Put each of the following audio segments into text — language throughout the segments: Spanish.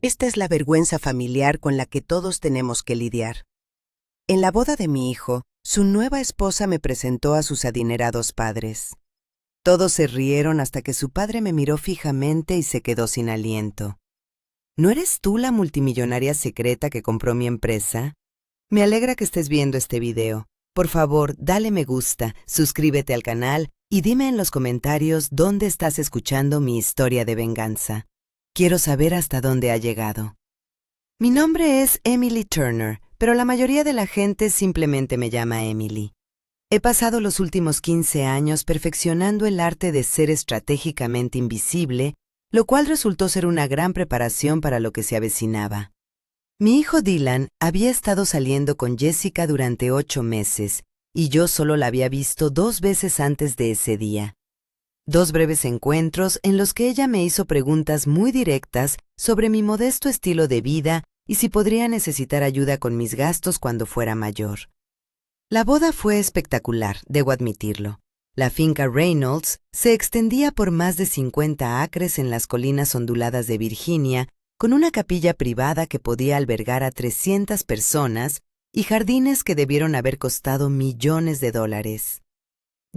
Esta es la vergüenza familiar con la que todos tenemos que lidiar. En la boda de mi hijo, su nueva esposa me presentó a sus adinerados padres. Todos se rieron hasta que su padre me miró fijamente y se quedó sin aliento. ¿No eres tú la multimillonaria secreta que compró mi empresa? Me alegra que estés viendo este video. Por favor, dale me gusta, suscríbete al canal y dime en los comentarios dónde estás escuchando mi historia de venganza. Quiero saber hasta dónde ha llegado. Mi nombre es Emily Turner, pero la mayoría de la gente simplemente me llama Emily. He pasado los últimos 15 años perfeccionando el arte de ser estratégicamente invisible, lo cual resultó ser una gran preparación para lo que se avecinaba. Mi hijo Dylan había estado saliendo con Jessica durante 8 meses, y yo solo la había visto 2 veces antes de ese día. 2 breves encuentros en los que ella me hizo preguntas muy directas sobre mi modesto estilo de vida y si podría necesitar ayuda con mis gastos cuando fuera mayor. La boda fue espectacular, debo admitirlo. La finca Reynolds se extendía por más de 50 acres en las colinas onduladas de Virginia, con una capilla privada que podía albergar a 300 personas y jardines que debieron haber costado millones de dólares.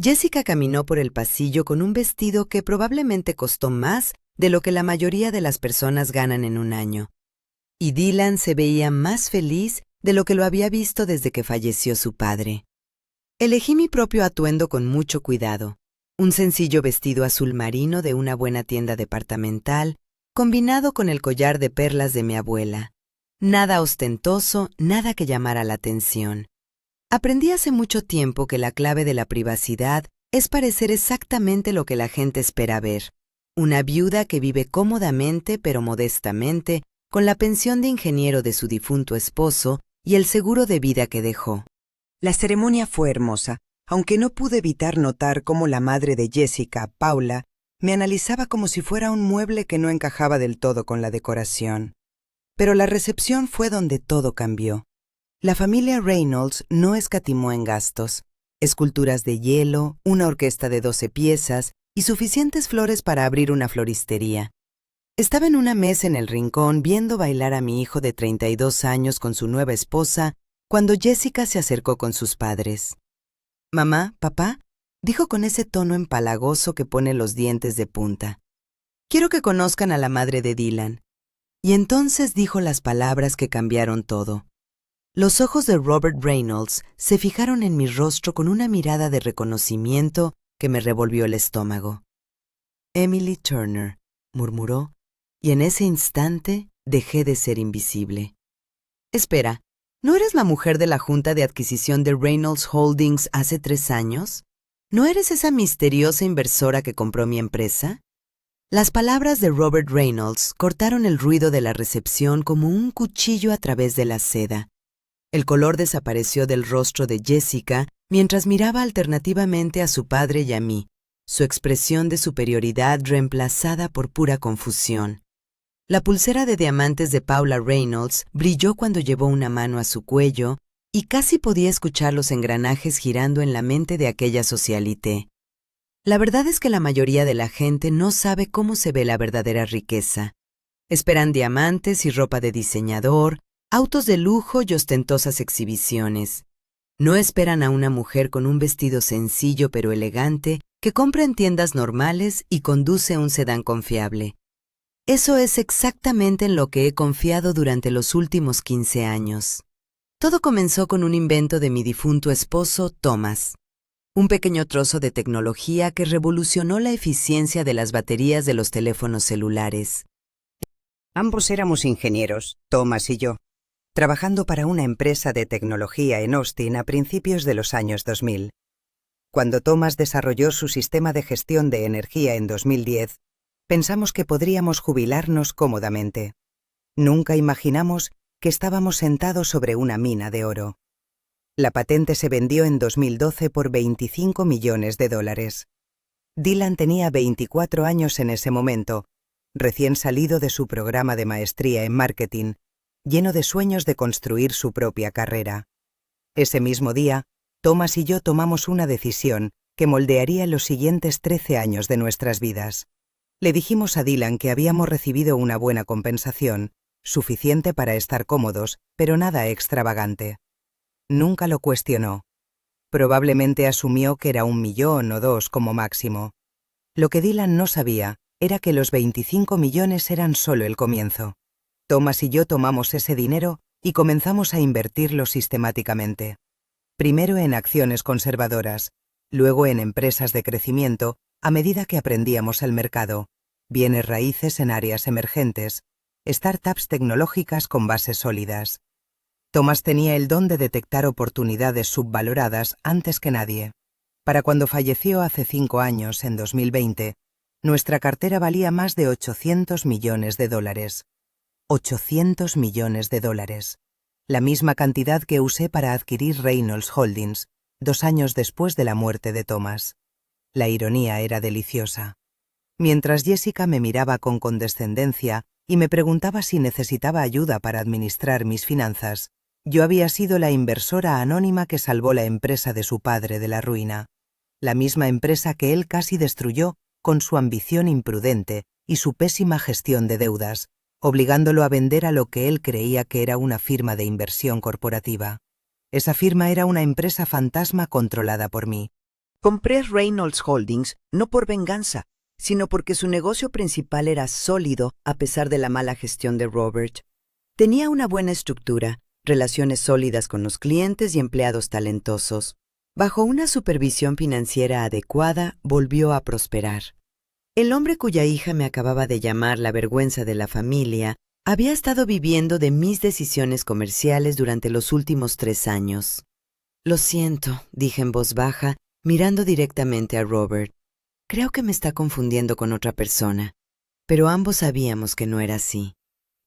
Jessica caminó por el pasillo con un vestido que probablemente costó más de lo que la mayoría de las personas ganan en un año. Y Dylan se veía más feliz de lo que lo había visto desde que falleció su padre. Elegí mi propio atuendo con mucho cuidado. Un sencillo vestido azul marino de una buena tienda departamental, combinado con el collar de perlas de mi abuela. Nada ostentoso, nada que llamara la atención. Aprendí hace mucho tiempo que la clave de la privacidad es parecer exactamente lo que la gente espera ver. Una viuda que vive cómodamente pero modestamente, con la pensión de ingeniero de su difunto esposo y el seguro de vida que dejó. La ceremonia fue hermosa, aunque no pude evitar notar cómo la madre de Jessica, Paula, me analizaba como si fuera un mueble que no encajaba del todo con la decoración. Pero la recepción fue donde todo cambió. La familia Reynolds no escatimó en gastos. Esculturas de hielo, una orquesta de 12 piezas y suficientes flores para abrir una floristería. Estaba en una mesa en el rincón viendo bailar a mi hijo de 32 años con su nueva esposa cuando Jessica se acercó con sus padres. «Mamá, papá», dijo con ese tono empalagoso que pone los dientes de punta. «Quiero que conozcan a la madre de Dylan». Y entonces dijo las palabras que cambiaron todo. Los ojos de Robert Reynolds se fijaron en mi rostro con una mirada de reconocimiento que me revolvió el estómago. «Emily Turner», murmuró, y en ese instante dejé de ser invisible. «Espera, ¿no eres la mujer de la junta de adquisición de Reynolds Holdings hace 3 años? ¿No eres esa misteriosa inversora que compró mi empresa?» Las palabras de Robert Reynolds cortaron el ruido de la recepción como un cuchillo a través de la seda. El color desapareció del rostro de Jessica mientras miraba alternativamente a su padre y a mí, su expresión de superioridad reemplazada por pura confusión. La pulsera de diamantes de Paula Reynolds brilló cuando llevó una mano a su cuello y casi podía escuchar los engranajes girando en la mente de aquella socialité. La verdad es que la mayoría de la gente no sabe cómo se ve la verdadera riqueza. Esperan diamantes y ropa de diseñador, autos de lujo y ostentosas exhibiciones. No esperan a una mujer con un vestido sencillo pero elegante que compra en tiendas normales y conduce un sedán confiable. Eso es exactamente en lo que he confiado durante los últimos 15 años. Todo comenzó con un invento de mi difunto esposo, Thomas. Un pequeño trozo de tecnología que revolucionó la eficiencia de las baterías de los teléfonos celulares. Ambos éramos ingenieros, Thomas y yo, trabajando para una empresa de tecnología en Austin a principios de los años 2000. Cuando Thomas desarrolló su sistema de gestión de energía en 2010, pensamos que podríamos jubilarnos cómodamente. Nunca imaginamos que estábamos sentados sobre una mina de oro. La patente se vendió en 2012 por $25 millones. Dylan tenía 24 años en ese momento, recién salido de su programa de maestría en marketing, lleno de sueños de construir su propia carrera. Ese mismo día, Thomas y yo tomamos una decisión que moldearía los siguientes 13 años de nuestras vidas. Le dijimos a Dylan que habíamos recibido una buena compensación suficiente para estar cómodos, pero nada extravagante. Nunca lo cuestionó. Probablemente asumió que era 1 millón o 2 como máximo. Lo que Dylan no sabía era que los 25 millones eran solo el comienzo. Thomas y yo tomamos ese dinero y comenzamos a invertirlo sistemáticamente. Primero en acciones conservadoras, luego en empresas de crecimiento a medida que aprendíamos el mercado, bienes raíces en áreas emergentes, startups tecnológicas con bases sólidas. Thomas tenía el don de detectar oportunidades subvaloradas antes que nadie. Para cuando falleció hace 5 años, en 2020, nuestra cartera valía más de 800 millones de dólares. 800 millones de dólares. La misma cantidad que usé para adquirir Reynolds Holdings, 2 años después de la muerte de Thomas. La ironía era deliciosa. Mientras Jessica me miraba con condescendencia y me preguntaba si necesitaba ayuda para administrar mis finanzas, yo había sido la inversora anónima que salvó la empresa de su padre de la ruina. La misma empresa que él casi destruyó con su ambición imprudente y su pésima gestión de deudas, obligándolo a vender a lo que él creía que era una firma de inversión corporativa. Esa firma era una empresa fantasma controlada por mí. Compré Reynolds Holdings no por venganza, sino porque su negocio principal era sólido a pesar de la mala gestión de Robert. Tenía una buena estructura, relaciones sólidas con los clientes y empleados talentosos. Bajo una supervisión financiera adecuada, volvió a prosperar. El hombre cuya hija me acababa de llamar la vergüenza de la familia había estado viviendo de mis decisiones comerciales durante los últimos 3 años. Lo siento, dije en voz baja, mirando directamente a Robert. Creo que me está confundiendo con otra persona. Pero ambos sabíamos que no era así.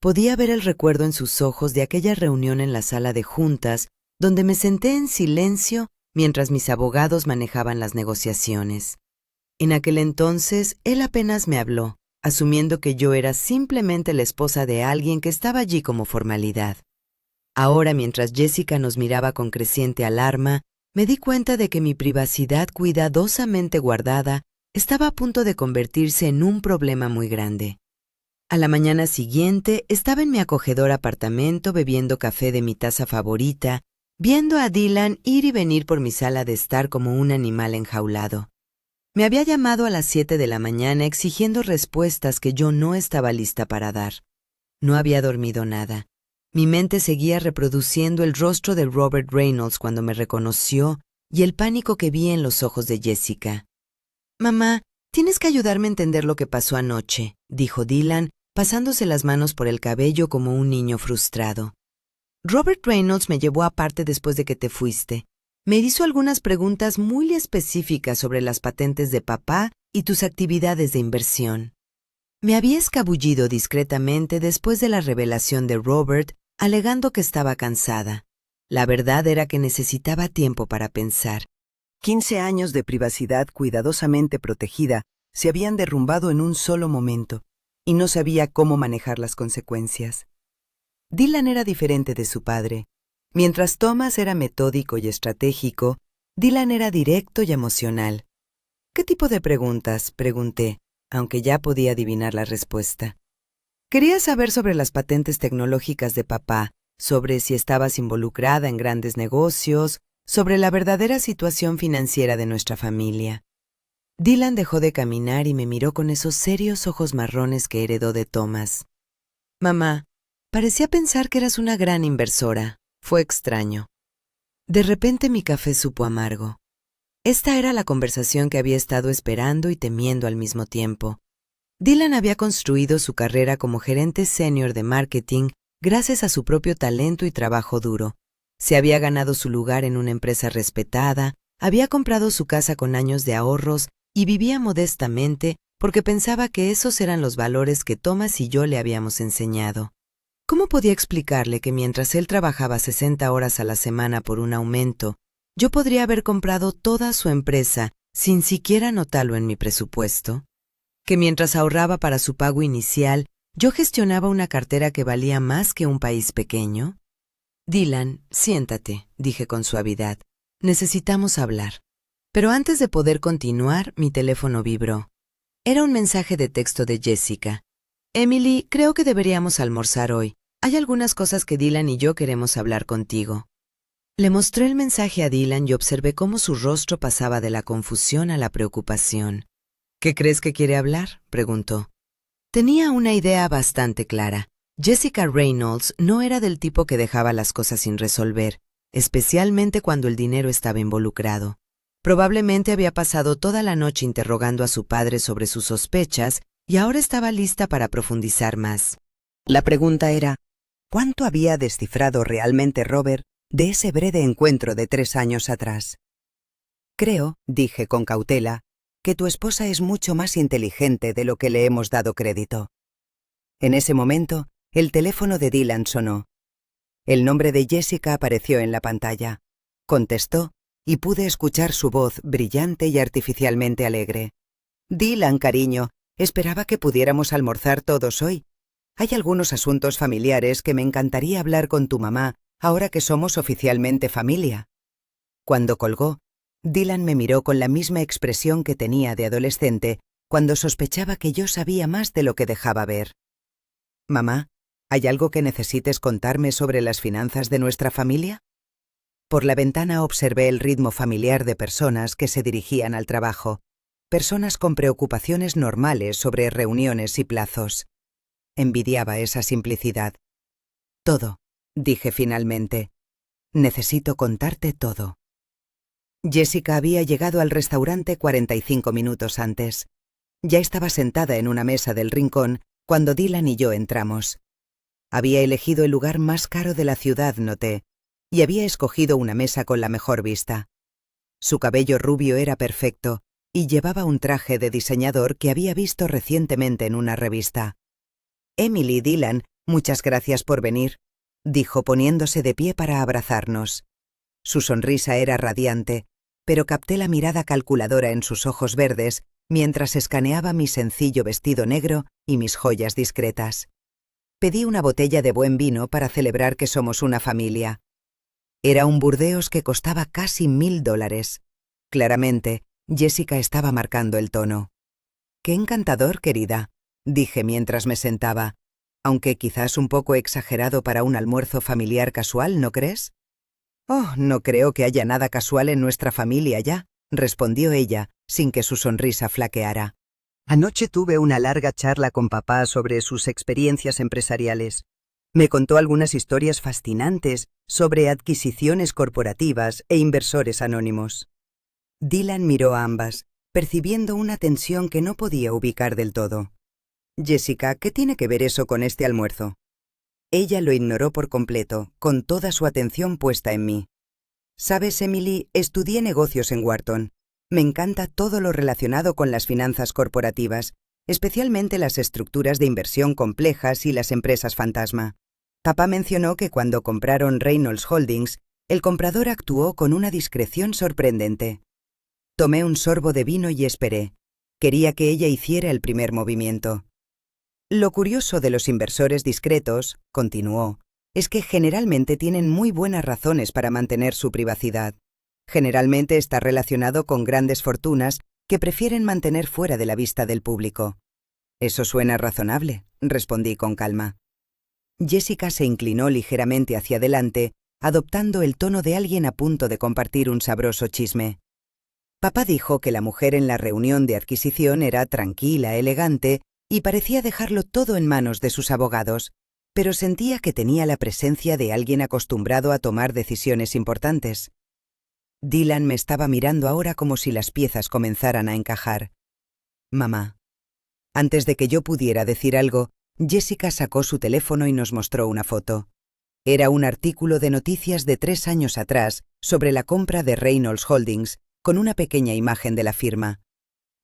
Podía ver el recuerdo en sus ojos de aquella reunión en la sala de juntas, donde me senté en silencio mientras mis abogados manejaban las negociaciones. En aquel entonces, él apenas me habló, asumiendo que yo era simplemente la esposa de alguien que estaba allí como formalidad. Ahora, mientras Jessica nos miraba con creciente alarma, me di cuenta de que mi privacidad cuidadosamente guardada estaba a punto de convertirse en un problema muy grande. A la mañana siguiente estaba en mi acogedor apartamento bebiendo café de mi taza favorita, viendo a Dylan ir y venir por mi sala de estar como un animal enjaulado. Me había llamado a las 7 de la mañana exigiendo respuestas que yo no estaba lista para dar. No había dormido nada. Mi mente seguía reproduciendo el rostro de Robert Reynolds cuando me reconoció y el pánico que vi en los ojos de Jessica. «Mamá, tienes que ayudarme a entender lo que pasó anoche», dijo Dylan, pasándose las manos por el cabello como un niño frustrado. «Robert Reynolds me llevó aparte después de que te fuiste. Me hizo algunas preguntas muy específicas sobre las patentes de papá y tus actividades de inversión. Me había escabullido discretamente después de la revelación de Robert, alegando que estaba cansada. La verdad era que necesitaba tiempo para pensar. 15 años de privacidad cuidadosamente protegida se habían derrumbado en un solo momento, y no sabía cómo manejar las consecuencias. Dylan era diferente de su padre. Mientras Thomas era metódico y estratégico, Dylan era directo y emocional. «¿Qué tipo de preguntas?», pregunté, aunque ya podía adivinar la respuesta. Quería saber sobre las patentes tecnológicas de papá, sobre si estabas involucrada en grandes negocios, sobre la verdadera situación financiera de nuestra familia. Dylan dejó de caminar y me miró con esos serios ojos marrones que heredó de Thomas. «Mamá, parecía pensar que eras una gran inversora. Fue extraño». De repente mi café supo amargo. Esta era la conversación que había estado esperando y temiendo al mismo tiempo. Dylan había construido su carrera como gerente senior de marketing gracias a su propio talento y trabajo duro. Se había ganado su lugar en una empresa respetada, había comprado su casa con años de ahorros y vivía modestamente porque pensaba que esos eran los valores que Thomas y yo le habíamos enseñado. ¿Cómo podía explicarle que mientras él trabajaba 60 horas a la semana por un aumento, yo podría haber comprado toda su empresa sin siquiera anotarlo en mi presupuesto? ¿Que mientras ahorraba para su pago inicial, yo gestionaba una cartera que valía más que un país pequeño? «Dylan, siéntate», dije con suavidad. «Necesitamos hablar». Pero antes de poder continuar, mi teléfono vibró. Era un mensaje de texto de Jessica. «Emily, creo que deberíamos almorzar hoy. Hay algunas cosas que Dylan y yo queremos hablar contigo. Le mostré el mensaje a Dylan y observé cómo su rostro pasaba de la confusión a la preocupación. ¿Qué crees que quiere hablar?, preguntó. Tenía una idea bastante clara. Jessica Reynolds no era del tipo que dejaba las cosas sin resolver, especialmente cuando el dinero estaba involucrado. Probablemente había pasado toda la noche interrogando a su padre sobre sus sospechas y ahora estaba lista para profundizar más. La pregunta era, ¿cuánto había descifrado realmente Robert de ese breve encuentro de 3 años atrás? Creo, dije con cautela, que tu esposa es mucho más inteligente de lo que le hemos dado crédito. En ese momento, el teléfono de Dylan sonó. El nombre de Jessica apareció en la pantalla. Contestó y pude escuchar su voz brillante y artificialmente alegre. Dylan, cariño, esperaba que pudiéramos almorzar todos hoy. Hay algunos asuntos familiares que me encantaría hablar con tu mamá ahora que somos oficialmente familia. Cuando colgó, Dylan me miró con la misma expresión que tenía de adolescente cuando sospechaba que yo sabía más de lo que dejaba ver. Mamá, ¿hay algo que necesites contarme sobre las finanzas de nuestra familia? Por la ventana observé el ritmo familiar de personas que se dirigían al trabajo, personas con preocupaciones normales sobre reuniones y plazos. Envidiaba esa simplicidad. Todo, dije finalmente. Necesito contarte todo. Jessica había llegado al restaurante 45 minutos antes. Ya estaba sentada en una mesa del rincón cuando Dylan y yo entramos. Había elegido el lugar más caro de la ciudad, noté, y había escogido una mesa con la mejor vista. Su cabello rubio era perfecto y llevaba un traje de diseñador que había visto recientemente en una revista. Emily y Dylan, muchas gracias por venir, dijo poniéndose de pie para abrazarnos. Su sonrisa era radiante, pero capté la mirada calculadora en sus ojos verdes mientras escaneaba mi sencillo vestido negro y mis joyas discretas. Pedí una botella de buen vino para celebrar que somos una familia. Era un Burdeos que costaba casi $1000. Claramente, Jessica estaba marcando el tono. «Qué encantador, querida», dije mientras me sentaba, aunque quizás un poco exagerado para un almuerzo familiar casual, ¿no crees? «Oh, no creo que haya nada casual en nuestra familia ya», respondió ella, sin que su sonrisa flaqueara. «Anoche tuve una larga charla con papá sobre sus experiencias empresariales. Me contó algunas historias fascinantes sobre adquisiciones corporativas e inversores anónimos». Dylan miró a ambas, percibiendo una tensión que no podía ubicar del todo. «Jessica, ¿qué tiene que ver eso con este almuerzo?» Ella lo ignoró por completo, con toda su atención puesta en mí. «Sabes, Emily, estudié negocios en Wharton. Me encanta todo lo relacionado con las finanzas corporativas, especialmente las estructuras de inversión complejas y las empresas fantasma. Papá mencionó que cuando compraron Reynolds Holdings, el comprador actuó con una discreción sorprendente. Tomé un sorbo de vino y esperé. Quería que ella hiciera el primer movimiento. Lo curioso de los inversores discretos, continuó, es que generalmente tienen muy buenas razones para mantener su privacidad. Generalmente está relacionado con grandes fortunas que prefieren mantener fuera de la vista del público. «Eso suena razonable», respondí con calma. Jessica se inclinó ligeramente hacia adelante, adoptando el tono de alguien a punto de compartir un sabroso chisme. Papá dijo que la mujer en la reunión de adquisición era tranquila, elegante y parecía dejarlo todo en manos de sus abogados, pero sentía que tenía la presencia de alguien acostumbrado a tomar decisiones importantes. Dylan me estaba mirando ahora como si las piezas comenzaran a encajar. «Mamá». Antes de que yo pudiera decir algo, Jessica sacó su teléfono y nos mostró una foto. Era un artículo de noticias de 3 años atrás sobre la compra de Reynolds Holdings, con una pequeña imagen de la firma.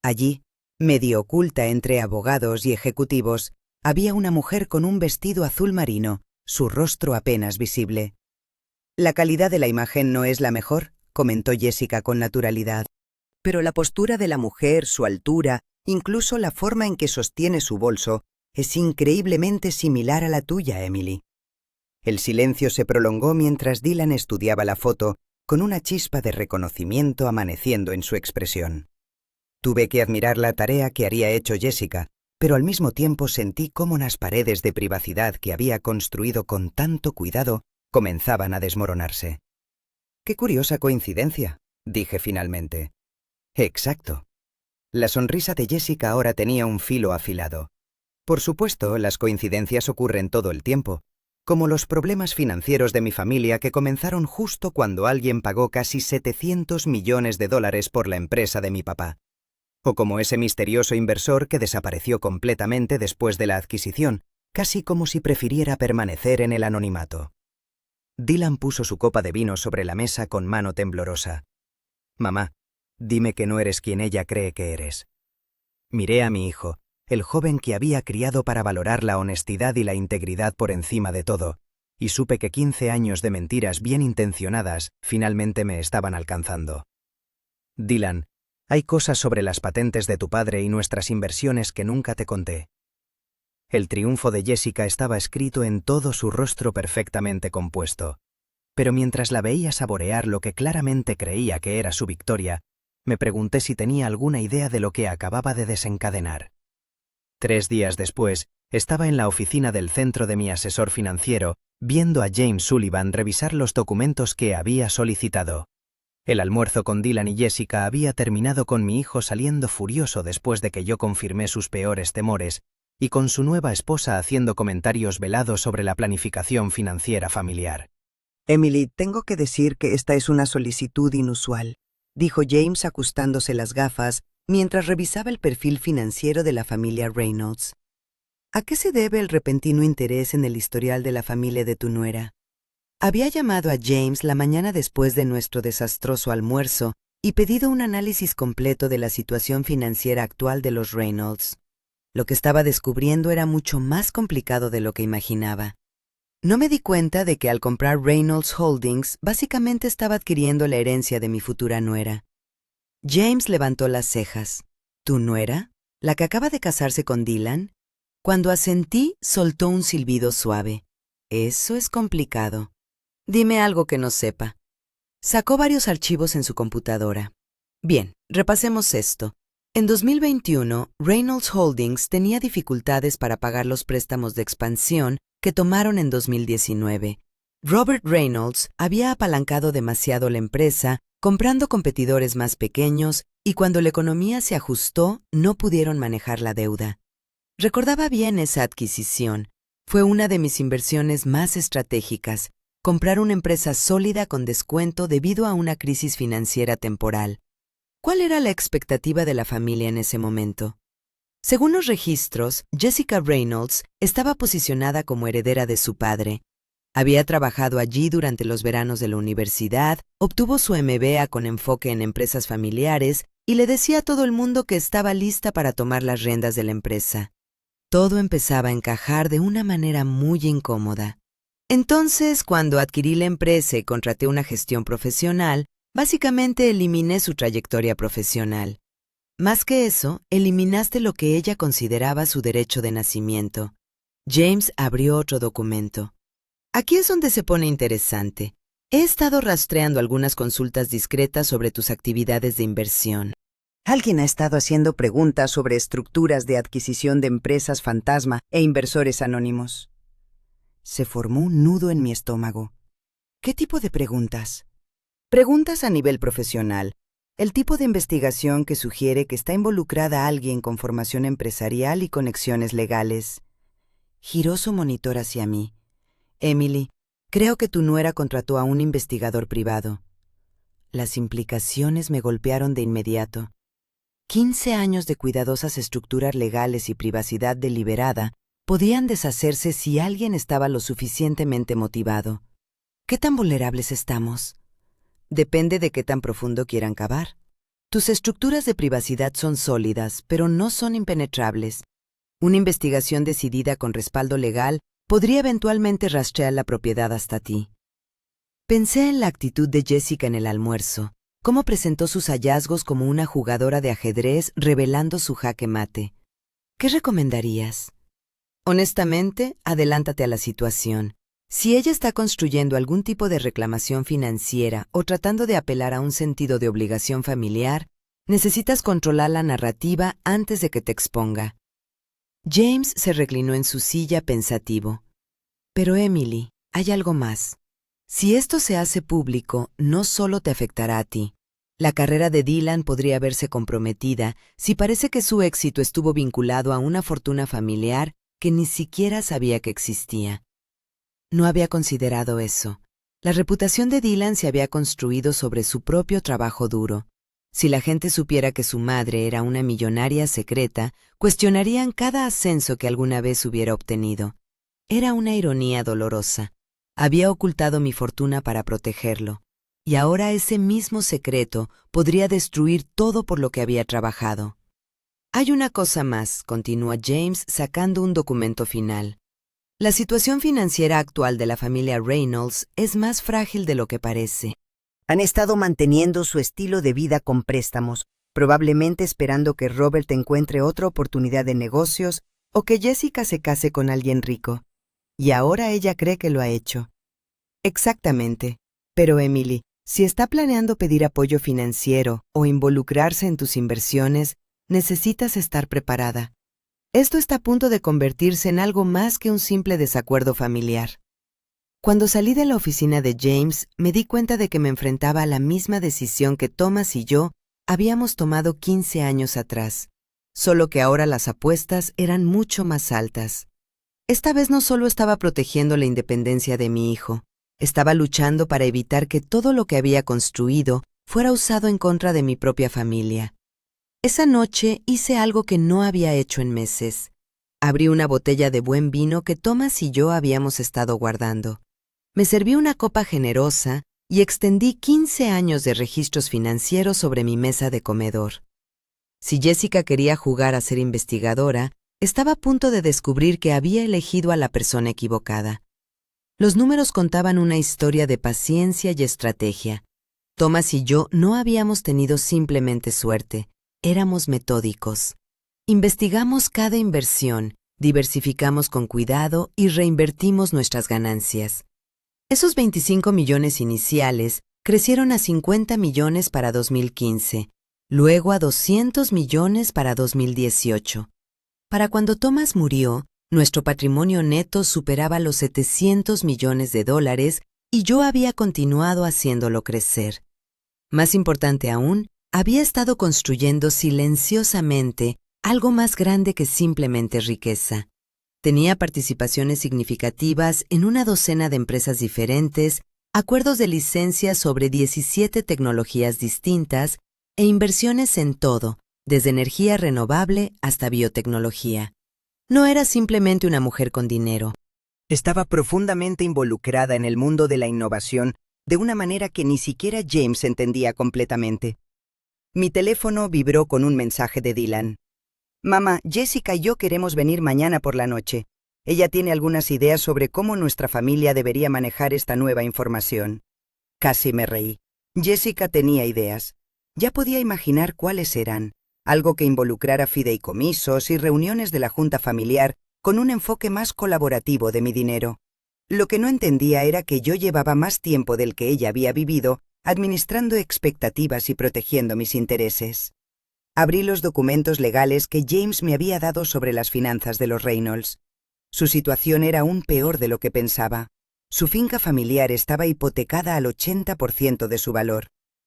Allí, medio oculta entre abogados y ejecutivos, había una mujer con un vestido azul marino, su rostro apenas visible. «La calidad de la imagen no es la mejor», comentó Jessica con naturalidad. «Pero la postura de la mujer, su altura, incluso la forma en que sostiene su bolso, es increíblemente similar a la tuya, Emily». El silencio se prolongó mientras Dylan estudiaba la foto, con una chispa de reconocimiento amaneciendo en su expresión. Tuve que admirar la tarea que había hecho Jessica, pero al mismo tiempo sentí cómo las paredes de privacidad que había construido con tanto cuidado comenzaban a desmoronarse. «Qué curiosa coincidencia», dije finalmente. «Exacto». La sonrisa de Jessica ahora tenía un filo afilado. Por supuesto, las coincidencias ocurren todo el tiempo, como los problemas financieros de mi familia que comenzaron justo cuando alguien pagó casi $700 millones por la empresa de mi papá. O como ese misterioso inversor que desapareció completamente después de la adquisición, casi como si prefiriera permanecer en el anonimato. Dylan puso su copa de vino sobre la mesa con mano temblorosa. «Mamá, dime que no eres quien ella cree que eres». Miré a mi hijo, el joven que había criado para valorar la honestidad y la integridad por encima de todo, y supe que 15 años de mentiras bien intencionadas finalmente me estaban alcanzando. «Dylan, hay cosas sobre las patentes de tu padre y nuestras inversiones que nunca te conté». El triunfo de Jessica estaba escrito en todo su rostro perfectamente compuesto, pero mientras la veía saborear lo que claramente creía que era su victoria, me pregunté si tenía alguna idea de lo que acababa de desencadenar. 3 días después, estaba en la oficina del centro de mi asesor financiero, viendo a James Sullivan revisar los documentos que había solicitado. El almuerzo con Dylan y Jessica había terminado con mi hijo saliendo furioso después de que yo confirmé sus peores temores, y con su nueva esposa haciendo comentarios velados sobre la planificación financiera familiar. «Emily, tengo que decir que esta es una solicitud inusual», dijo James ajustándose las gafas mientras revisaba el perfil financiero de la familia Reynolds. «¿A qué se debe el repentino interés en el historial de la familia de tu nuera?» Había llamado a James la mañana después de nuestro desastroso almuerzo y pedido un análisis completo de la situación financiera actual de los Reynolds. Lo que estaba descubriendo era mucho más complicado de lo que imaginaba. No me di cuenta de que al comprar Reynolds Holdings, básicamente estaba adquiriendo la herencia de mi futura nuera. James levantó las cejas. ¿Tu nuera? ¿La que acaba de casarse con Dylan? Cuando asentí, soltó un silbido suave. Eso es complicado. Dime algo que no sepa. Sacó varios archivos en su computadora. Bien, repasemos esto. En 2021, Reynolds Holdings tenía dificultades para pagar los préstamos de expansión que tomaron en 2019. Robert Reynolds había apalancado demasiado la empresa, comprando competidores más pequeños, y cuando la economía se ajustó, no pudieron manejar la deuda. Recordaba bien esa adquisición. Fue una de mis inversiones más estratégicas, comprar una empresa sólida con descuento debido a una crisis financiera temporal. ¿Cuál era la expectativa de la familia en ese momento? Según los registros, Jessica Reynolds estaba posicionada como heredera de su padre. Había trabajado allí durante los veranos de la universidad, obtuvo su MBA con enfoque en empresas familiares y le decía a todo el mundo que estaba lista para tomar las riendas de la empresa. Todo empezaba a encajar de una manera muy incómoda. Entonces, cuando adquirí la empresa y contraté una gestión profesional, básicamente eliminé su trayectoria profesional. Más que eso, eliminaste lo que ella consideraba su derecho de nacimiento. James abrió otro documento. Aquí es donde se pone interesante. He estado rastreando algunas consultas discretas sobre tus actividades de inversión. Alguien ha estado haciendo preguntas sobre estructuras de adquisición de empresas fantasma e inversores anónimos. Se formó un nudo en mi estómago. ¿Qué tipo de preguntas? Preguntas a nivel profesional. El tipo de investigación que sugiere que está involucrada alguien con formación empresarial y conexiones legales. Giró su monitor hacia mí. Emily, creo que tu nuera contrató a un investigador privado. Las implicaciones me golpearon de inmediato. 15 años de cuidadosas estructuras legales y privacidad deliberada podían deshacerse si alguien estaba lo suficientemente motivado. ¿Qué tan vulnerables estamos? Depende de qué tan profundo quieran cavar. Tus estructuras de privacidad son sólidas, pero no son impenetrables. Una investigación decidida con respaldo legal podría eventualmente rastrear la propiedad hasta ti. Pensé en la actitud de Jessica en el almuerzo, cómo presentó sus hallazgos como una jugadora de ajedrez revelando su jaque mate. ¿Qué recomendarías? Honestamente, adelántate a la situación. Si ella está construyendo algún tipo de reclamación financiera o tratando de apelar a un sentido de obligación familiar, necesitas controlar la narrativa antes de que te exponga. James se reclinó en su silla pensativo. Pero Emily, hay algo más. Si esto se hace público, no solo te afectará a ti. La carrera de Dylan podría verse comprometida si parece que su éxito estuvo vinculado a una fortuna familiar que ni siquiera sabía que existía. No había considerado eso. La reputación de Dylan se había construido sobre su propio trabajo duro. Si la gente supiera que su madre era una millonaria secreta, cuestionarían cada ascenso que alguna vez hubiera obtenido. Era una ironía dolorosa. Había ocultado mi fortuna para protegerlo, y ahora ese mismo secreto podría destruir todo por lo que había trabajado. Hay una cosa más, continúa James sacando un documento final. La situación financiera actual de la familia Reynolds es más frágil de lo que parece. Han estado manteniendo su estilo de vida con préstamos, probablemente esperando que Robert encuentre otra oportunidad de negocios o que Jessica se case con alguien rico. Y ahora ella cree que lo ha hecho. Exactamente. Pero Emily, si está planeando pedir apoyo financiero o involucrarse en tus inversiones, necesitas estar preparada. Esto está a punto de convertirse en algo más que un simple desacuerdo familiar. Cuando salí de la oficina de James, me di cuenta de que me enfrentaba a la misma decisión que Thomas y yo habíamos tomado 15 años atrás, solo que ahora las apuestas eran mucho más altas. Esta vez no solo estaba protegiendo la independencia de mi hijo, estaba luchando para evitar que todo lo que había construido fuera usado en contra de mi propia familia. Esa noche hice algo que no había hecho en meses. Abrí una botella de buen vino que Thomas y yo habíamos estado guardando. Me serví una copa generosa y extendí 15 años de registros financieros sobre mi mesa de comedor. Si Jessica quería jugar a ser investigadora, estaba a punto de descubrir que había elegido a la persona equivocada. Los números contaban una historia de paciencia y estrategia. Thomas y yo no habíamos tenido simplemente suerte, éramos metódicos. Investigamos cada inversión, diversificamos con cuidado y reinvertimos nuestras ganancias. Esos 25 millones iniciales crecieron a 50 millones para 2015, luego a 200 millones para 2018. Para cuando Thomas murió, nuestro patrimonio neto superaba los 700 millones de dólares y yo había continuado haciéndolo crecer. Más importante aún, había estado construyendo silenciosamente algo más grande que simplemente riqueza. Tenía participaciones significativas en una docena de empresas diferentes, acuerdos de licencia sobre 17 tecnologías distintas e inversiones en todo, desde energía renovable hasta biotecnología. No era simplemente una mujer con dinero. Estaba profundamente involucrada en el mundo de la innovación de una manera que ni siquiera James entendía completamente. Mi teléfono vibró con un mensaje de Dylan. «Mamá, Jessica y yo queremos venir mañana por la noche. Ella tiene algunas ideas sobre cómo nuestra familia debería manejar esta nueva información». Casi me reí. Jessica tenía ideas. Ya podía imaginar cuáles eran. Algo que involucrara fideicomisos y reuniones de la junta familiar con un enfoque más colaborativo de mi dinero. Lo que no entendía era que yo llevaba más tiempo del que ella había vivido administrando expectativas y protegiendo mis intereses. Abrí los documentos legales que James me había dado sobre las finanzas de los Reynolds. Su situación era aún peor de lo que pensaba. Su finca familiar estaba hipotecada al 80% de su valor.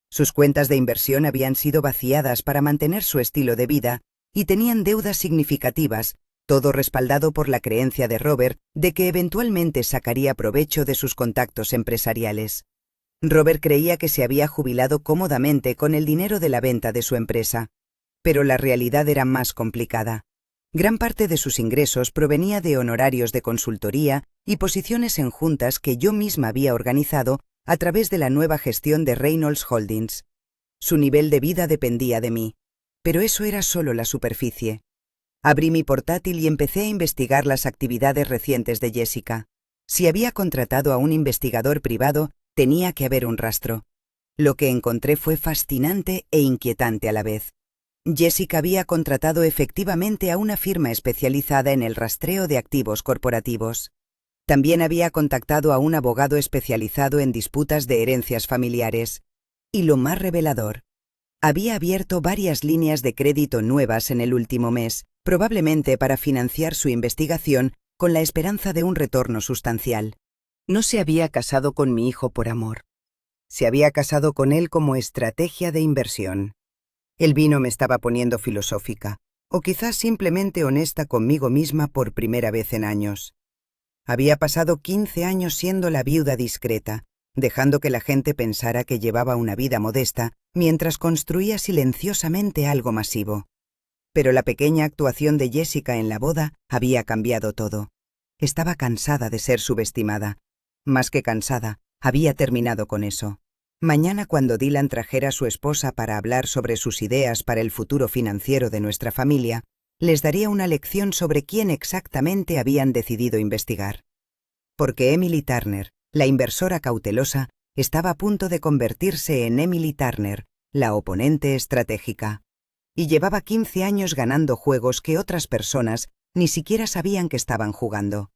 Sus cuentas de inversión habían sido vaciadas para mantener su estilo de vida y tenían deudas significativas, todo respaldado por la creencia de Robert de que eventualmente sacaría provecho de sus contactos empresariales. Robert creía que se había jubilado cómodamente con el dinero de la venta de su empresa, pero la realidad era más complicada. Gran parte de sus ingresos provenía de honorarios de consultoría y posiciones en juntas que yo misma había organizado a través de la nueva gestión de Reynolds Holdings. Su nivel de vida dependía de mí, pero eso era solo la superficie. Abrí mi portátil y empecé a investigar las actividades recientes de Jessica. Si había contratado a un investigador privado, tenía que haber un rastro. Lo que encontré fue fascinante e inquietante a la vez. Jessica había contratado efectivamente a una firma especializada en el rastreo de activos corporativos. También había contactado a un abogado especializado en disputas de herencias familiares. Y lo más revelador, había abierto varias líneas de crédito nuevas en el último mes probablemente para financiar su investigación con la esperanza de un retorno sustancial. No se había casado con mi hijo por amor. Se había casado con él como estrategia de inversión. El vino me estaba poniendo filosófica, o quizás simplemente honesta conmigo misma por primera vez en años. Había pasado 15 años siendo la viuda discreta, dejando que la gente pensara que llevaba una vida modesta mientras construía silenciosamente algo masivo. Pero la pequeña actuación de Jessica en la boda había cambiado todo. Estaba cansada de ser subestimada. Más que cansada, había terminado con eso. Mañana, cuando Dylan trajera a su esposa para hablar sobre sus ideas para el futuro financiero de nuestra familia, les daría una lección sobre quién exactamente habían decidido investigar. Porque Emily Turner, la inversora cautelosa, estaba a punto de convertirse en Emily Turner, la oponente estratégica. Y llevaba 15 años ganando juegos que otras personas ni siquiera sabían que estaban jugando.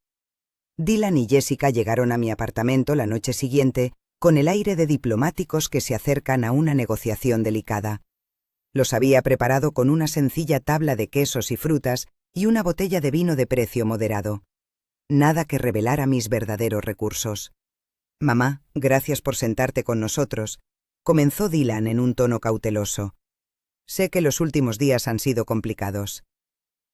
Dylan y Jessica llegaron a mi apartamento la noche siguiente con el aire de diplomáticos que se acercan a una negociación delicada. Los había preparado con una sencilla tabla de quesos y frutas y una botella de vino de precio moderado. Nada que revelara mis verdaderos recursos. «Mamá, gracias por sentarte con nosotros», comenzó Dylan en un tono cauteloso. «Sé que los últimos días han sido complicados».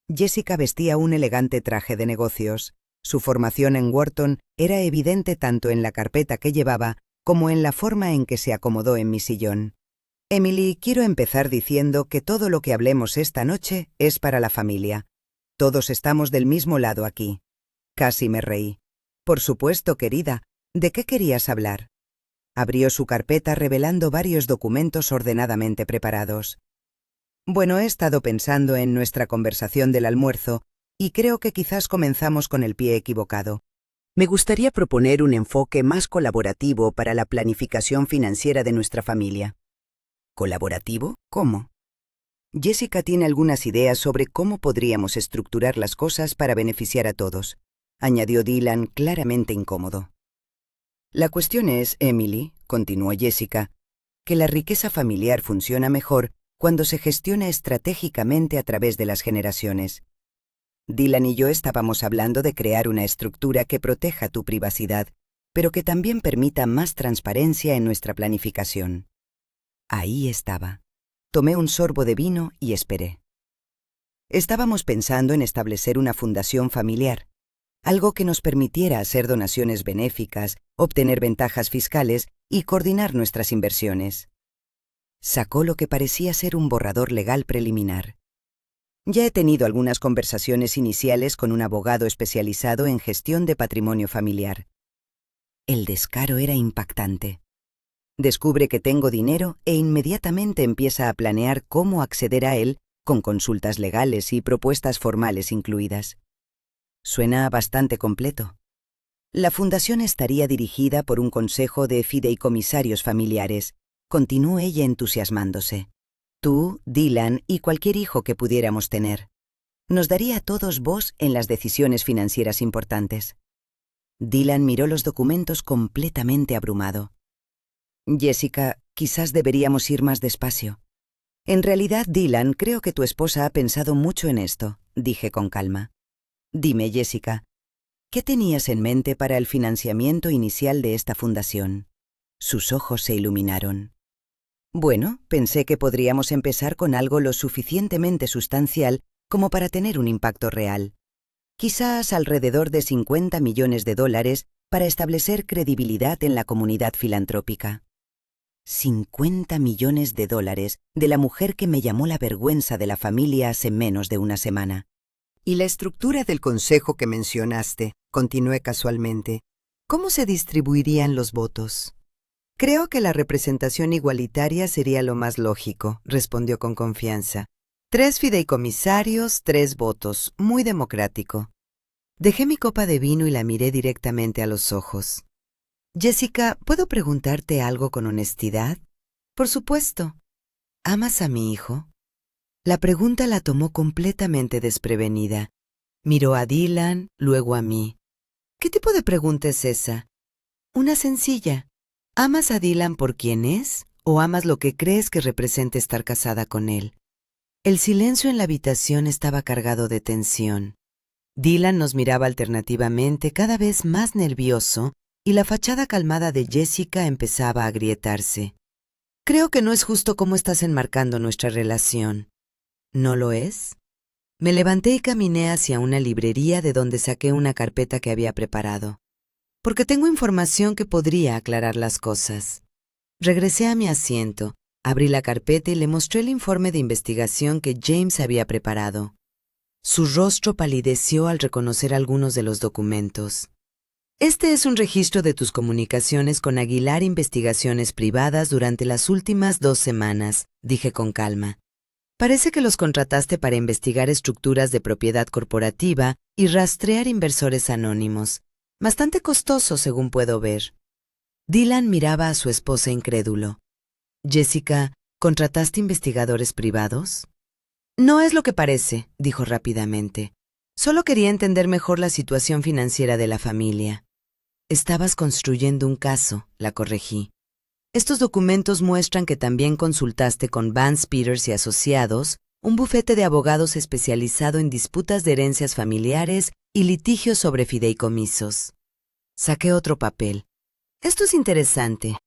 Jessica vestía un elegante traje de negocios. Su formación en Wharton era evidente tanto en la carpeta que llevaba como en la forma en que se acomodó en mi sillón. «Emily, quiero empezar diciendo que todo lo que hablemos esta noche es para la familia. Todos estamos del mismo lado aquí». Casi me reí. «Por supuesto, querida. ¿De qué querías hablar?» Abrió su carpeta revelando varios documentos ordenadamente preparados. «Bueno, he estado pensando en nuestra conversación del almuerzo y creo que quizás comenzamos con el pie equivocado. Me gustaría proponer un enfoque más colaborativo para la planificación financiera de nuestra familia». ¿Colaborativo? ¿Cómo? Jessica tiene algunas ideas sobre cómo podríamos estructurar las cosas para beneficiar a todos, añadió Dylan, claramente incómodo. «La cuestión es, Emily», continuó Jessica, «que la riqueza familiar funciona mejor cuando se gestiona estratégicamente a través de las generaciones. Dylan y yo estábamos hablando de crear una estructura que proteja tu privacidad, pero que también permita más transparencia en nuestra planificación». Ahí estaba. Tomé un sorbo de vino y esperé. Estábamos pensando en establecer una fundación familiar, algo que nos permitiera hacer donaciones benéficas, obtener ventajas fiscales y coordinar nuestras inversiones. Sacó lo que parecía ser un borrador legal preliminar. Ya he tenido algunas conversaciones iniciales con un abogado especializado en gestión de patrimonio familiar. El descaro era impactante. Descubre que tengo dinero e inmediatamente empieza a planear cómo acceder a él con consultas legales y propuestas formales incluidas. Suena bastante completo. La fundación estaría dirigida por un consejo de fideicomisarios familiares, continuó ella entusiasmándose. Tú, Dylan y cualquier hijo que pudiéramos tener. Nos daría a todos voz en las decisiones financieras importantes. Dylan miró los documentos completamente abrumado. «Jessica, quizás deberíamos ir más despacio». «En realidad, Dylan, creo que tu esposa ha pensado mucho en esto», dije con calma. «Dime, Jessica, ¿qué tenías en mente para el financiamiento inicial de esta fundación?» Sus ojos se iluminaron. «Bueno, pensé que podríamos empezar con algo lo suficientemente sustancial como para tener un impacto real. Quizás alrededor de $50 millones para establecer credibilidad en la comunidad filantrópica». $50 millones de la mujer que me llamó la vergüenza de la familia hace menos de una semana. «Y la estructura del consejo que mencionaste», continué casualmente, «¿cómo se distribuirían los votos?» «Creo que la representación igualitaria sería lo más lógico», respondió con confianza. 3 fideicomisarios, 3 votos, muy democrático. Dejé mi copa de vino y la miré directamente a los ojos. «Jessica, ¿puedo preguntarte algo con honestidad?» «Por supuesto. ¿Amas a mi hijo?» La pregunta la tomó completamente desprevenida. Miró a Dylan, luego a mí. «¿Qué tipo de pregunta es esa?» «Una sencilla. ¿Amas a Dylan por quien es o amas lo que crees que representa estar casada con él?» El silencio en la habitación estaba cargado de tensión. Dylan nos miraba alternativamente, cada vez más nervioso, y la fachada calmada de Jessica empezaba a agrietarse. Creo que no es justo cómo estás enmarcando nuestra relación. ¿No lo es? Me levanté y caminé hacia una librería de donde saqué una carpeta que había preparado, porque tengo información que podría aclarar las cosas. Regresé a mi asiento, abrí la carpeta y le mostré el informe de investigación que James había preparado. Su rostro palideció al reconocer algunos de los documentos. Este es un registro de tus comunicaciones con Aguilar Investigaciones Privadas durante las últimas 2 semanas, dije con calma. Parece que los contrataste para investigar estructuras de propiedad corporativa y rastrear inversores anónimos. Bastante costoso, según puedo ver. Dylan miraba a su esposa incrédulo. Jessica, ¿contrataste investigadores privados? No es lo que parece, dijo rápidamente. Solo quería entender mejor la situación financiera de la familia. Estabas construyendo un caso, la corregí. Estos documentos muestran que también consultaste con Vance Peters y Asociados, un bufete de abogados especializado en disputas de herencias familiares y litigios sobre fideicomisos. Saqué otro papel. Esto es interesante.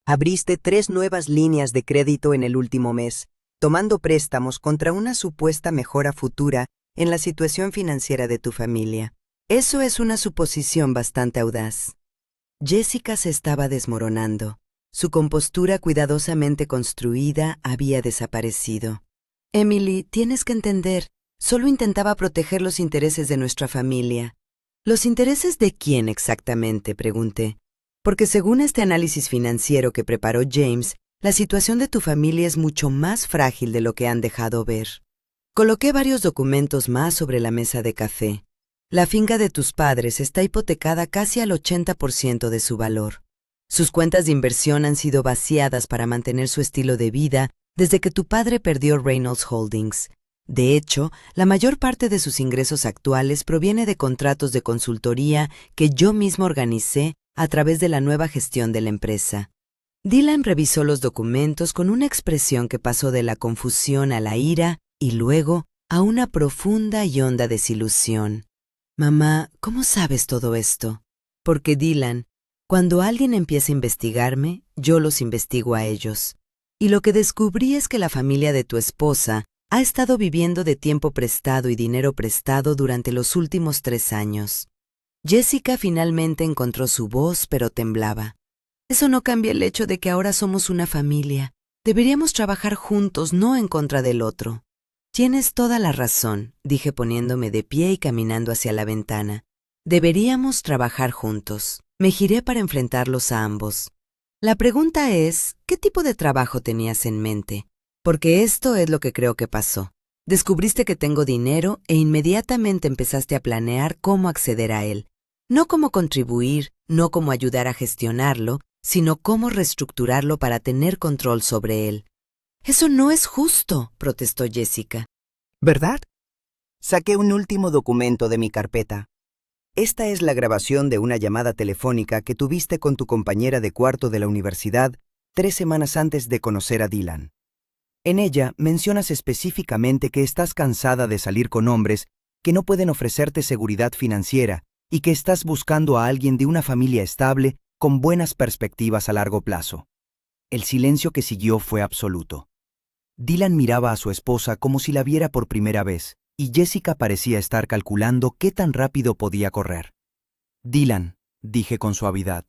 Abriste 3 nuevas líneas de crédito en el último mes, tomando préstamos contra una supuesta mejora futura en la situación financiera de tu familia. Eso es una suposición bastante audaz. Jessica se estaba desmoronando. Su compostura cuidadosamente construida había desaparecido. Emily, tienes que entender, solo intentaba proteger los intereses de nuestra familia. ¿Los intereses de quién exactamente?, pregunté. Porque según este análisis financiero que preparó James, la situación de tu familia es mucho más frágil de lo que han dejado ver. Coloqué varios documentos más sobre la mesa de café. La finca de tus padres está hipotecada casi al 80% de su valor. Sus cuentas de inversión han sido vaciadas para mantener su estilo de vida desde que tu padre perdió Reynolds Holdings. De hecho, la mayor parte de sus ingresos actuales proviene de contratos de consultoría que yo mismo organicé a través de la nueva gestión de la empresa. Dylan revisó los documentos con una expresión que pasó de la confusión a la ira y luego a una profunda y honda desilusión. Mamá, ¿cómo sabes todo esto? Porque Dylan, cuando alguien empieza a investigarme, yo los investigo a ellos. Y lo que descubrí es que la familia de tu esposa ha estado viviendo de tiempo prestado y dinero prestado durante los últimos 3 años. Jessica finalmente encontró su voz, pero temblaba. Eso no cambia el hecho de que ahora somos una familia. Deberíamos trabajar juntos, no en contra del otro. Tienes toda la razón, dije poniéndome de pie y caminando hacia la ventana. Deberíamos trabajar juntos. Me giré para enfrentarlos a ambos. La pregunta es, ¿qué tipo de trabajo tenías en mente? Porque esto es lo que creo que pasó. Descubriste que tengo dinero e inmediatamente empezaste a planear cómo acceder a él. No cómo contribuir, no cómo ayudar a gestionarlo, sino cómo reestructurarlo para tener control sobre él. Eso no es justo, protestó Jessica. ¿Verdad? Saqué un último documento de mi carpeta. Esta es la grabación de una llamada telefónica que tuviste con tu compañera de cuarto de la universidad 3 semanas antes de conocer a Dylan. En ella mencionas específicamente que estás cansada de salir con hombres que no pueden ofrecerte seguridad financiera y que estás buscando a alguien de una familia estable con buenas perspectivas a largo plazo. El silencio que siguió fue absoluto. Dylan miraba a su esposa como si la viera por primera vez, y Jessica parecía estar calculando qué tan rápido podía correr. Dylan, dije con suavidad,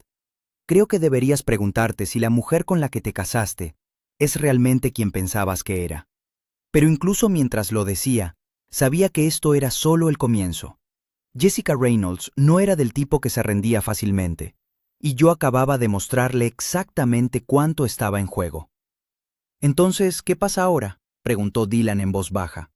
creo que deberías preguntarte si la mujer con la que te casaste es realmente quien pensabas que era. Pero incluso mientras lo decía, sabía que esto era solo el comienzo. Jessica Reynolds no era del tipo que se rendía fácilmente, y yo acababa de mostrarle exactamente cuánto estaba en juego. «Entonces, ¿qué pasa ahora?», preguntó Dylan en voz baja.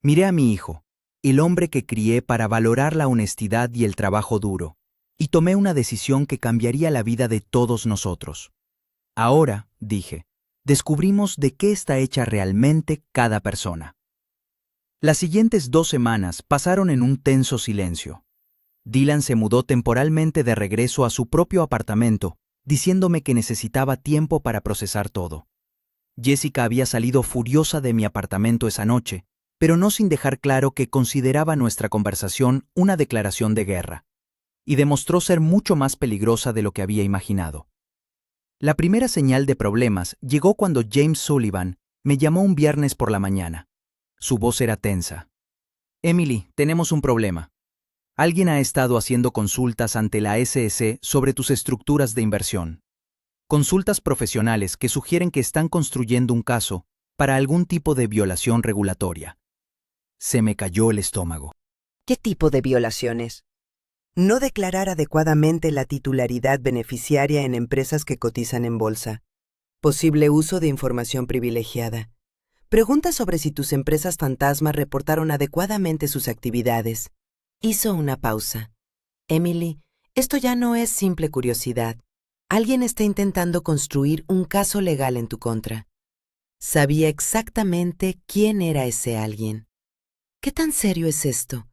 Miré a mi hijo, el hombre que crié para valorar la honestidad y el trabajo duro, y tomé una decisión que cambiaría la vida de todos nosotros. Ahora, dije, descubrimos de qué está hecha realmente cada persona. Las siguientes 2 semanas pasaron en un tenso silencio. Dylan se mudó temporalmente de regreso a su propio apartamento, diciéndome que necesitaba tiempo para procesar todo. Jessica había salido furiosa de mi apartamento esa noche, pero no sin dejar claro que consideraba nuestra conversación una declaración de guerra, y demostró ser mucho más peligrosa de lo que había imaginado. La primera señal de problemas llegó cuando James Sullivan me llamó un viernes por la mañana. Su voz era tensa. Emily, tenemos un problema. Alguien ha estado haciendo consultas ante la SEC sobre tus estructuras de inversión. Consultas profesionales que sugieren que están construyendo un caso para algún tipo de violación regulatoria. Se me cayó el estómago. ¿Qué tipo de violaciones? No declarar adecuadamente la titularidad beneficiaria en empresas que cotizan en bolsa. Posible uso de información privilegiada. Pregunta sobre si tus empresas fantasma reportaron adecuadamente sus actividades. Hizo una pausa. Emily, esto ya no es simple curiosidad. Alguien está intentando construir un caso legal en tu contra. Sabía exactamente quién era ese alguien. ¿Qué tan serio es esto?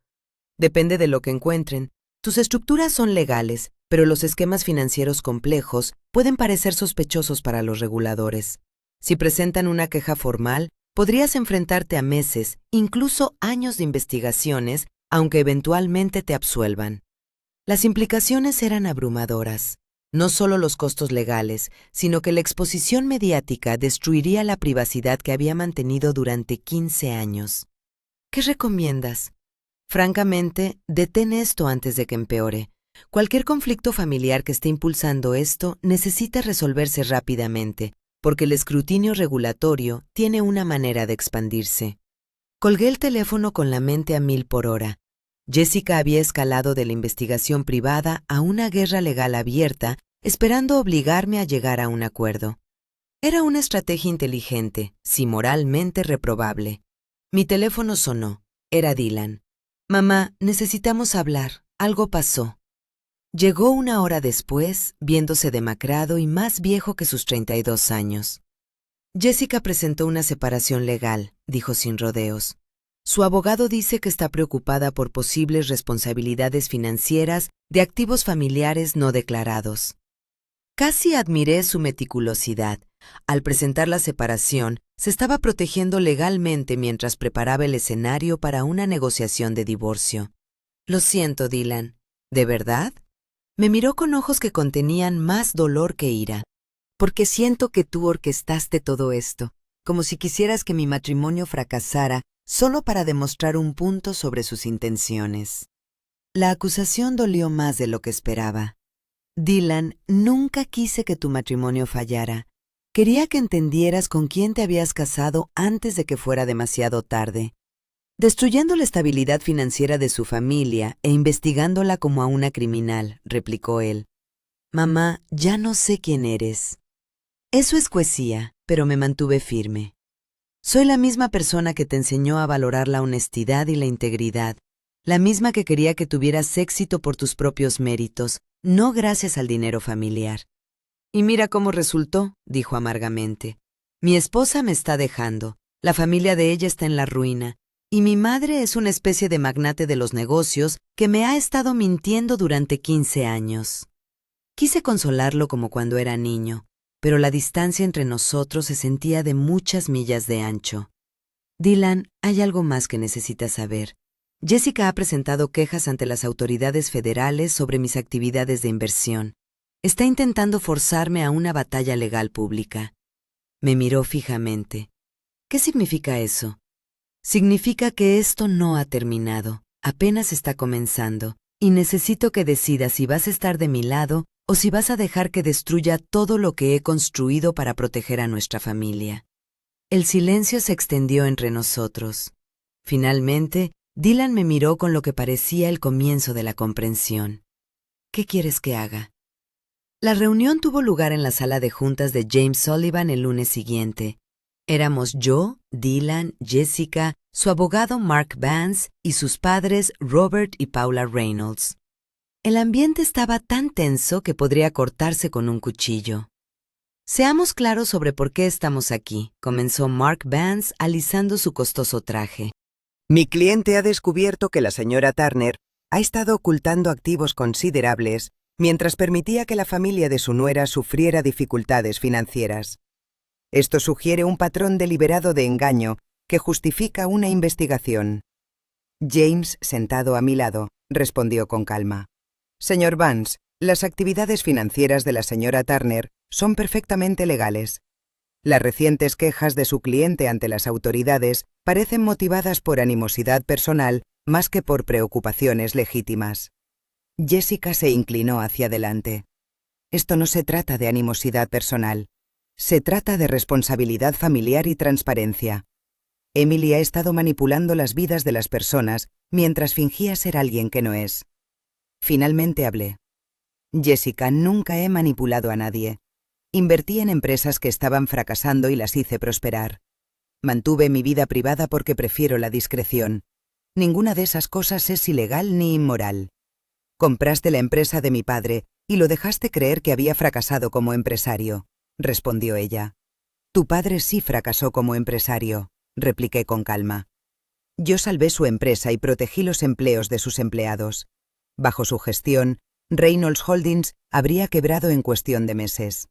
Depende de lo que encuentren. Tus estructuras son legales, pero los esquemas financieros complejos pueden parecer sospechosos para los reguladores. Si presentan una queja formal, podrías enfrentarte a meses, incluso años de investigaciones, aunque eventualmente te absuelvan. Las implicaciones eran abrumadoras. No solo los costos legales, sino que la exposición mediática destruiría la privacidad que había mantenido durante 15 años. ¿Qué recomiendas? Francamente, detén esto antes de que empeore. Cualquier conflicto familiar que esté impulsando esto necesita resolverse rápidamente, porque el escrutinio regulatorio tiene una manera de expandirse. Colgué el teléfono con la mente a 1000 por hora. Jessica había escalado de la investigación privada a una guerra legal abierta, esperando obligarme a llegar a un acuerdo. Era una estrategia inteligente, si moralmente reprobable. Mi teléfono sonó. Era Dylan. «Mamá, necesitamos hablar. Algo pasó». Llegó una hora después, viéndose demacrado y más viejo que sus 32 años. Jessica presentó una separación legal, dijo sin rodeos. Su abogado dice que está preocupada por posibles responsabilidades financieras de activos familiares no declarados. Casi admiré su meticulosidad. Al presentar la separación, se estaba protegiendo legalmente mientras preparaba el escenario para una negociación de divorcio. «Lo siento, Dylan. ¿De verdad?» Me miró con ojos que contenían más dolor que ira. «Porque siento que tú orquestaste todo esto, como si quisieras que mi matrimonio fracasara solo para demostrar un punto sobre sus intenciones». La acusación dolió más de lo que esperaba. «Dylan, nunca quise que tu matrimonio fallara. Quería que entendieras con quién te habías casado antes de que fuera demasiado tarde. Destruyendo la estabilidad financiera de su familia e investigándola como a una criminal», replicó él. «Mamá, ya no sé quién eres». Eso es poesía, pero me mantuve firme. «Soy la misma persona que te enseñó a valorar la honestidad y la integridad, la misma que quería que tuvieras éxito por tus propios méritos, no gracias al dinero familiar». «Y mira cómo resultó», dijo amargamente. «Mi esposa me está dejando, la familia de ella está en la ruina, y mi madre es una especie de magnate de los negocios que me ha estado mintiendo durante 15 años». Quise consolarlo como cuando era niño, pero la distancia entre nosotros se sentía de muchas millas de ancho. «Dylan, hay algo más que necesitas saber. Jessica ha presentado quejas ante las autoridades federales sobre mis actividades de inversión. Está intentando forzarme a una batalla legal pública». Me miró fijamente. «¿Qué significa eso?» «Significa que esto no ha terminado, apenas está comenzando, y necesito que decidas si vas a estar de mi lado o si vas a dejar que destruya todo lo que he construido para proteger a nuestra familia». El silencio se extendió entre nosotros. Finalmente, Dylan me miró con lo que parecía el comienzo de la comprensión. «¿Qué quieres que haga?» La reunión tuvo lugar en la sala de juntas de James Sullivan el lunes siguiente. Éramos yo, Dylan, Jessica, su abogado Mark Vance y sus padres Robert y Paula Reynolds. El ambiente estaba tan tenso que podría cortarse con un cuchillo. «Seamos claros sobre por qué estamos aquí», comenzó Mark Vance alisando su costoso traje. Mi cliente ha descubierto que la señora Turner ha estado ocultando activos considerables mientras permitía que la familia de su nuera sufriera dificultades financieras. Esto sugiere un patrón deliberado de engaño que justifica una investigación. James, sentado a mi lado, respondió con calma. Señor Vance, las actividades financieras de la señora Turner son perfectamente legales. Las recientes quejas de su cliente ante las autoridades parecen motivadas por animosidad personal más que por preocupaciones legítimas. Jessica se inclinó hacia adelante. Esto no se trata de animosidad personal. Se trata de responsabilidad familiar y transparencia. Emily ha estado manipulando las vidas de las personas mientras fingía ser alguien que no es. Finalmente hablé. Jessica, nunca he manipulado a nadie. Invertí en empresas que estaban fracasando y las hice prosperar. Mantuve mi vida privada porque prefiero la discreción. Ninguna de esas cosas es ilegal ni inmoral. Compraste la empresa de mi padre y lo dejaste creer que había fracasado como empresario, respondió ella. Tu padre sí fracasó como empresario, repliqué con calma. Yo salvé su empresa y protegí los empleos de sus empleados. Bajo su gestión, Reynolds Holdings habría quebrado en cuestión de meses.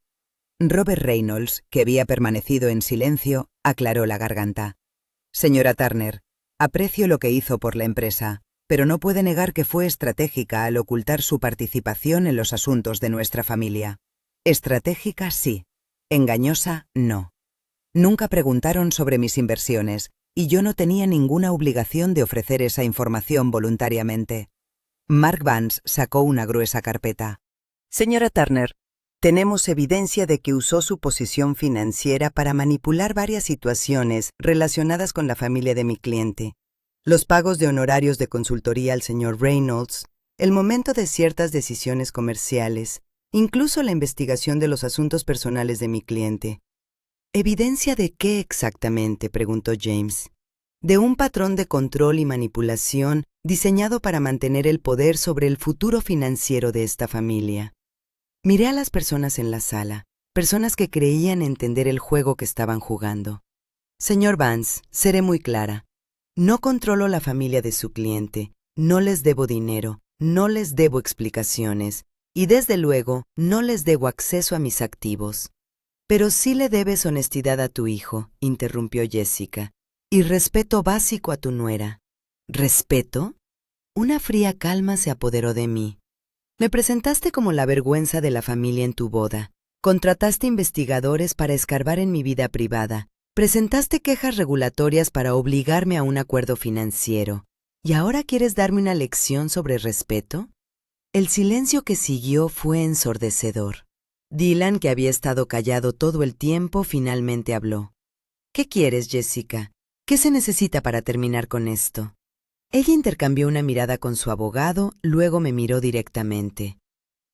Robert Reynolds, que había permanecido en silencio, aclaró la garganta. Señora Turner, aprecio lo que hizo por la empresa, pero no puede negar que fue estratégica al ocultar su participación en los asuntos de nuestra familia. Estratégica, sí. Engañosa, no. Nunca preguntaron sobre mis inversiones, y yo no tenía ninguna obligación de ofrecer esa información voluntariamente. Mark Vance sacó una gruesa carpeta. Señora Turner, tenemos evidencia de que usó su posición financiera para manipular varias situaciones relacionadas con la familia de mi cliente. Los pagos de honorarios de consultoría al señor Reynolds, el momento de ciertas decisiones comerciales, incluso la investigación de los asuntos personales de mi cliente. ¿Evidencia de qué exactamente?, preguntó James. De un patrón de control y manipulación diseñado para mantener el poder sobre el futuro financiero de esta familia. Miré a las personas en la sala, personas que creían entender el juego que estaban jugando. Señor Vance, seré muy clara. No controlo la familia de su cliente, no les debo dinero, no les debo explicaciones, y desde luego no les debo acceso a mis activos. Pero sí le debes honestidad a tu hijo, interrumpió Jessica, y respeto básico a tu nuera. ¿Respeto? Una fría calma se apoderó de mí. Me presentaste como la vergüenza de la familia en tu boda. Contrataste investigadores para escarbar en mi vida privada. Presentaste quejas regulatorias para obligarme a un acuerdo financiero. ¿Y ahora quieres darme una lección sobre respeto? El silencio que siguió fue ensordecedor. Dylan, que había estado callado todo el tiempo, finalmente habló. ¿Qué quieres, Jessica? ¿Qué se necesita para terminar con esto? Ella intercambió una mirada con su abogado, luego me miró directamente.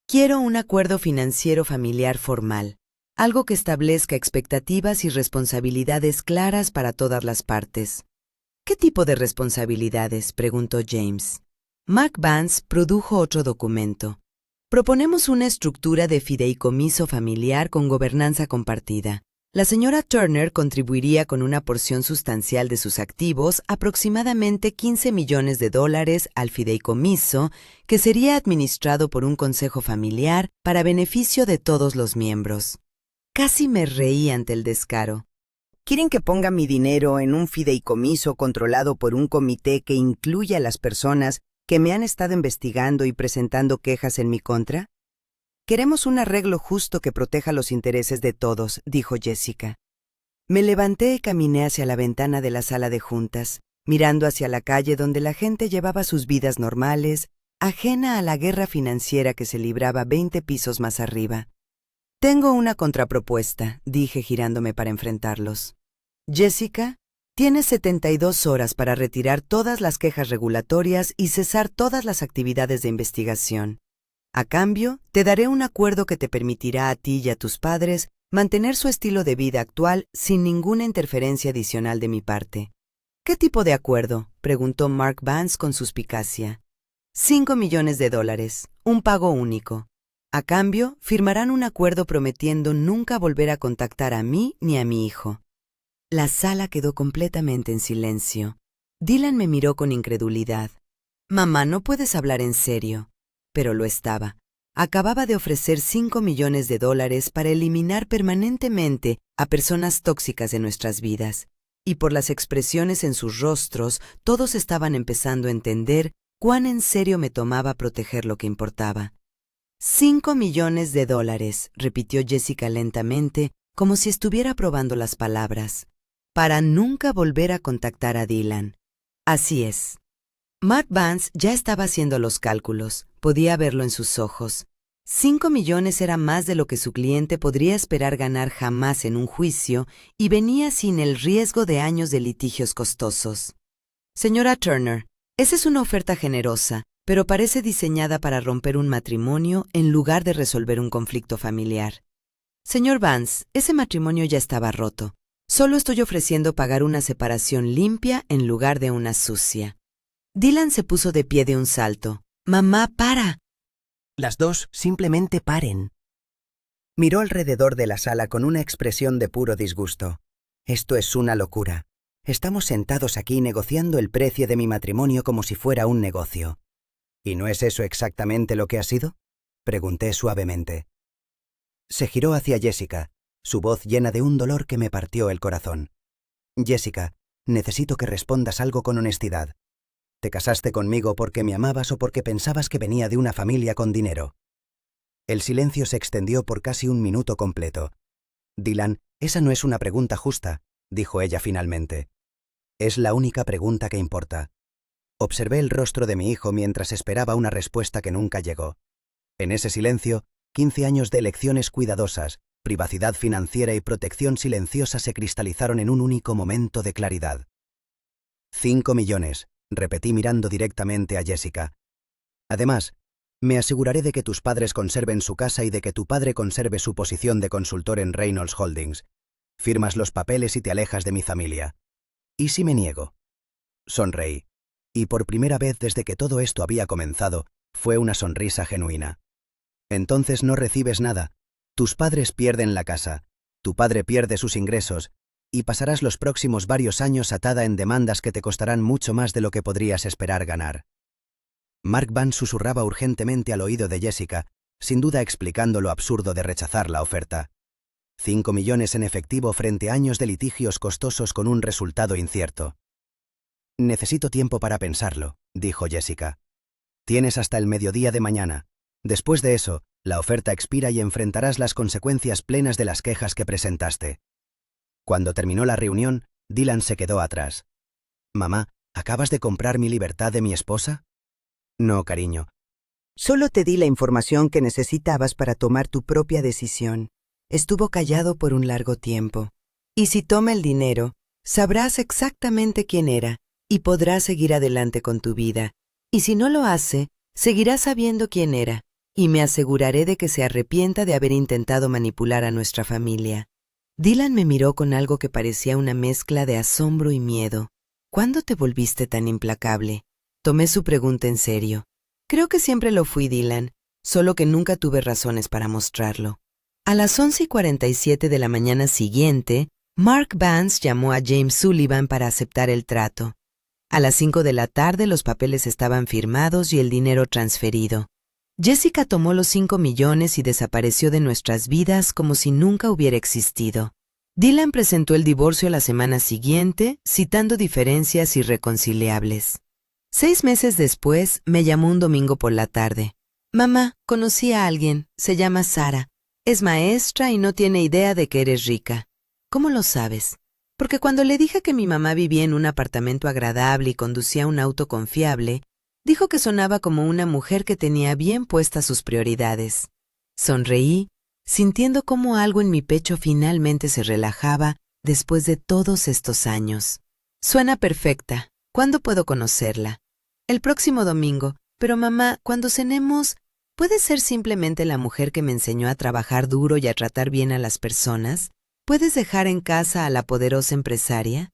Quiero un acuerdo financiero familiar formal, algo que establezca expectativas y responsabilidades claras para todas las partes. ¿Qué tipo de responsabilidades?, preguntó James. Mark Vance produjo otro documento. Proponemos una estructura de fideicomiso familiar con gobernanza compartida. La señora Turner contribuiría con una porción sustancial de sus activos, aproximadamente $15 millones al fideicomiso, que sería administrado por un consejo familiar para beneficio de todos los miembros. Casi me reí ante el descaro. ¿Quieren que ponga mi dinero en un fideicomiso controlado por un comité que incluya a las personas que me han estado investigando y presentando quejas en mi contra? Queremos un arreglo justo que proteja los intereses de todos, dijo Jessica. Me levanté y caminé hacia la ventana de la sala de juntas, mirando hacia la calle donde la gente llevaba sus vidas normales, ajena a la guerra financiera que se libraba 20 pisos más arriba. Tengo una contrapropuesta, dije girándome para enfrentarlos. Jessica, tienes 72 horas para retirar todas las quejas regulatorias y cesar todas las actividades de investigación. A cambio, te daré un acuerdo que te permitirá a ti y a tus padres mantener su estilo de vida actual sin ninguna interferencia adicional de mi parte. ¿Qué tipo de acuerdo?, preguntó Mark Vance con suspicacia. $5 millones, un pago único. A cambio, firmarán un acuerdo prometiendo nunca volver a contactar a mí ni a mi hijo. La sala quedó completamente en silencio. Dylan me miró con incredulidad. Mamá, no puedes hablar en serio. Pero lo estaba. acababa de ofrecer $5 millones para eliminar permanentemente a personas tóxicas de nuestras vidas, y por las expresiones en sus rostros, todos estaban empezando a entender cuán en serio me tomaba proteger lo que importaba. $5 millones, repitió Jessica lentamente, como si estuviera probando las palabras, para nunca volver a contactar a Dylan. Así es. Mark Vance ya estaba haciendo los cálculos, podía verlo en sus ojos. $5 millones era más de lo que su cliente podría esperar ganar jamás en un juicio y venía sin el riesgo de años de litigios costosos. Señora Turner, esa es una oferta generosa, pero parece diseñada para romper un matrimonio en lugar de resolver un conflicto familiar. Señor Vance, ese matrimonio ya estaba roto. Solo estoy ofreciendo pagar una separación limpia en lugar de una sucia. Dylan se puso de pie de un salto. ¡Mamá, para! Las dos simplemente paren. Miró alrededor de la sala con una expresión de puro disgusto. Esto es una locura. Estamos sentados aquí negociando el precio de mi matrimonio como si fuera un negocio. ¿Y no es eso exactamente lo que ha sido?, pregunté suavemente. Se giró hacia Jessica, su voz llena de un dolor que me partió el corazón. Jessica, necesito que respondas algo con honestidad. ¿Te casaste conmigo porque me amabas o porque pensabas que venía de una familia con dinero? El silencio se extendió por casi un minuto completo. Dylan, esa no es una pregunta justa, dijo ella finalmente. Es la única pregunta que importa. Observé el rostro de mi hijo mientras esperaba una respuesta que nunca llegó. En ese silencio, 15 años de elecciones cuidadosas, privacidad financiera y protección silenciosa se cristalizaron en un único momento de claridad. 5 millones, repetí mirando directamente a Jessica. Además, me aseguraré de que tus padres conserven su casa y de que tu padre conserve su posición de consultor en Reynolds Holdings. Firmas los papeles y te alejas de mi familia. ¿Y si me niego? Sonreí. Y por primera vez desde que todo esto había comenzado, fue una sonrisa genuina. Entonces no recibes nada. Tus padres pierden la casa, tu padre pierde sus ingresos, y pasarás los próximos varios años atada en demandas que te costarán mucho más de lo que podrías esperar ganar. Mark Vance susurraba urgentemente al oído de Jessica, sin duda explicando lo absurdo de rechazar la oferta. 5 millones en efectivo frente a años de litigios costosos con un resultado incierto. Necesito tiempo para pensarlo, dijo Jessica. Tienes hasta el mediodía de mañana. Después de eso, la oferta expira y enfrentarás las consecuencias plenas de las quejas que presentaste. Cuando terminó la reunión, Dylan se quedó atrás. Mamá, ¿acabas de comprar mi libertad de mi esposa? No, cariño. Solo te di la información que necesitabas para tomar tu propia decisión. Estuvo callado por un largo tiempo. Y si toma el dinero, sabrás exactamente quién era y podrás seguir adelante con tu vida. Y si no lo hace, seguirás sabiendo quién era, y me aseguraré de que se arrepienta de haber intentado manipular a nuestra familia. Dylan me miró con algo que parecía una mezcla de asombro y miedo. ¿Cuándo te volviste tan implacable? Tomé su pregunta en serio. Creo que siempre lo fui, Dylan, solo que nunca tuve razones para mostrarlo. A las 11:47 de la mañana siguiente, Mark Vance llamó a James Sullivan para aceptar el trato. A las 5 de la tarde los papeles estaban firmados y el dinero transferido. Jessica tomó los 5 millones y desapareció de nuestras vidas como si nunca hubiera existido. Dylan presentó el divorcio la semana siguiente, citando diferencias irreconciliables. 6 meses después, me llamó un domingo por la tarde. Mamá, conocí a alguien, se llama Sara. Es maestra y no tiene idea de que eres rica. ¿Cómo lo sabes? Porque cuando le dije que mi mamá vivía en un apartamento agradable y conducía un auto confiable, dijo que sonaba como una mujer que tenía bien puestas sus prioridades. Sonreí, sintiendo cómo algo en mi pecho finalmente se relajaba después de todos estos años. Suena perfecta. ¿Cuándo puedo conocerla? El próximo domingo. Pero mamá, cuando cenemos, ¿puede ser simplemente la mujer que me enseñó a trabajar duro y a tratar bien a las personas? ¿Puedes dejar en casa a la poderosa empresaria?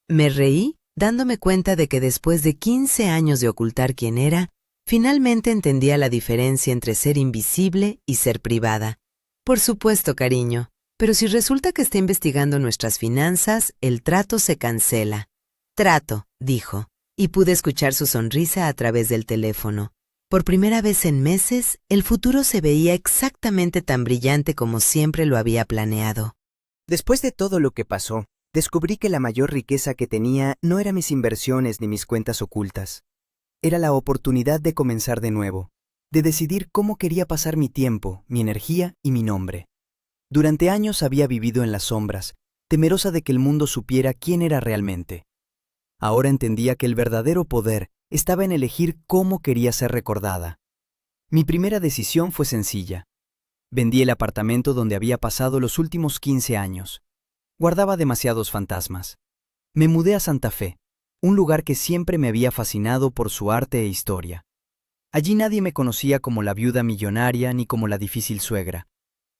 Me reí, dándome cuenta de que después de 15 años de ocultar quién era, finalmente entendía la diferencia entre ser invisible y ser privada. Por supuesto, cariño, pero si resulta que está investigando nuestras finanzas, el trato se cancela. Trato, dijo, y pude escuchar su sonrisa a través del teléfono. Por primera vez en meses, el futuro se veía exactamente tan brillante como siempre lo había planeado. Después de todo lo que pasó, descubrí que la mayor riqueza que tenía no eran mis inversiones ni mis cuentas ocultas. Era la oportunidad de comenzar de nuevo, de decidir cómo quería pasar mi tiempo, mi energía y mi nombre. Durante años había vivido en las sombras, temerosa de que el mundo supiera quién era realmente. Ahora entendía que el verdadero poder estaba en elegir cómo quería ser recordada. Mi primera decisión fue sencilla. Vendí el apartamento donde había pasado los últimos 15 años. Guardaba demasiados fantasmas. Me mudé a Santa Fe, un lugar que siempre me había fascinado por su arte e historia. Allí nadie me conocía como la viuda millonaria ni como la difícil suegra.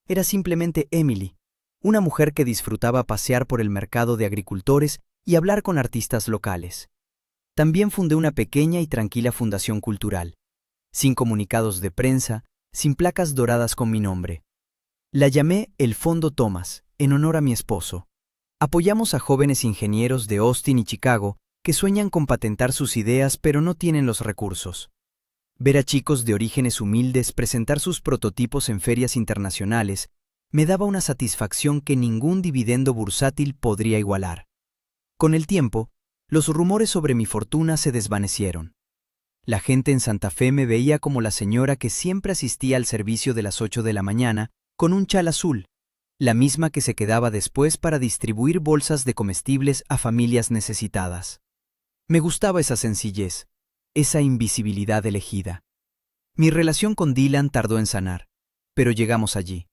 Era simplemente Emily, una mujer que disfrutaba pasear por el mercado de agricultores y hablar con artistas locales. También fundé una pequeña y tranquila fundación cultural, sin comunicados de prensa, sin placas doradas con mi nombre. La llamé el Fondo Thomas, en honor a mi esposo. Apoyamos a jóvenes ingenieros de Austin y Chicago que sueñan con patentar sus ideas pero no tienen los recursos. Ver a chicos de orígenes humildes presentar sus prototipos en ferias internacionales me daba una satisfacción que ningún dividendo bursátil podría igualar. Con el tiempo, los rumores sobre mi fortuna se desvanecieron. La gente en Santa Fe me veía como la señora que siempre asistía al servicio de las 8 de la mañana con un chal azul, la misma que se quedaba después para distribuir bolsas de comestibles a familias necesitadas. Me gustaba esa sencillez, esa invisibilidad elegida. Mi relación con Dylan tardó en sanar, pero llegamos allí.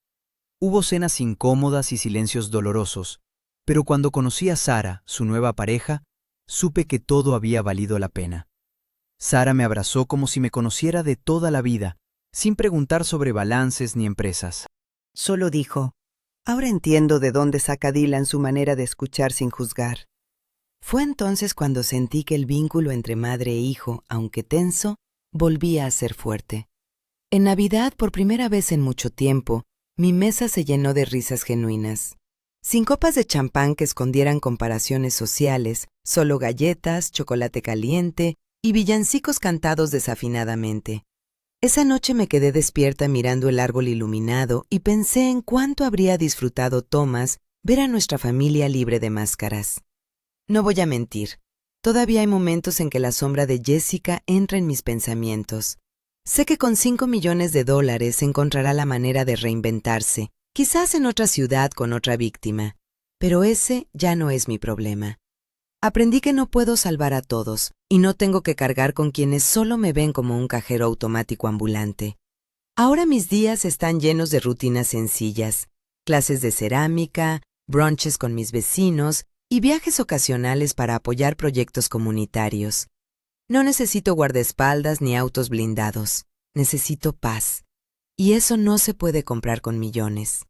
Hubo cenas incómodas y silencios dolorosos, pero cuando conocí a Sara, su nueva pareja, supe que todo había valido la pena. Sara me abrazó como si me conociera de toda la vida, sin preguntar sobre balances ni empresas. Solo dijo, ahora entiendo de dónde saca Dylan su manera de escuchar sin juzgar. Fue entonces cuando sentí que el vínculo entre madre e hijo, aunque tenso, volvía a ser fuerte. En Navidad, por primera vez en mucho tiempo, mi mesa se llenó de risas genuinas. Sin copas de champán que escondieran comparaciones sociales, solo galletas, chocolate caliente y villancicos cantados desafinadamente. Esa noche me quedé despierta mirando el árbol iluminado y pensé en cuánto habría disfrutado Thomas ver a nuestra familia libre de máscaras. No voy a mentir, todavía hay momentos en que la sombra de Jessica entra en mis pensamientos. Sé que con $5 millones encontrará la manera de reinventarse, quizás en otra ciudad con otra víctima, pero ese ya no es mi problema. Aprendí que no puedo salvar a todos y no tengo que cargar con quienes solo me ven como un cajero automático ambulante. Ahora mis días están llenos de rutinas sencillas, clases de cerámica, brunches con mis vecinos y viajes ocasionales para apoyar proyectos comunitarios. No necesito guardaespaldas ni autos blindados, necesito paz. Y eso no se puede comprar con millones.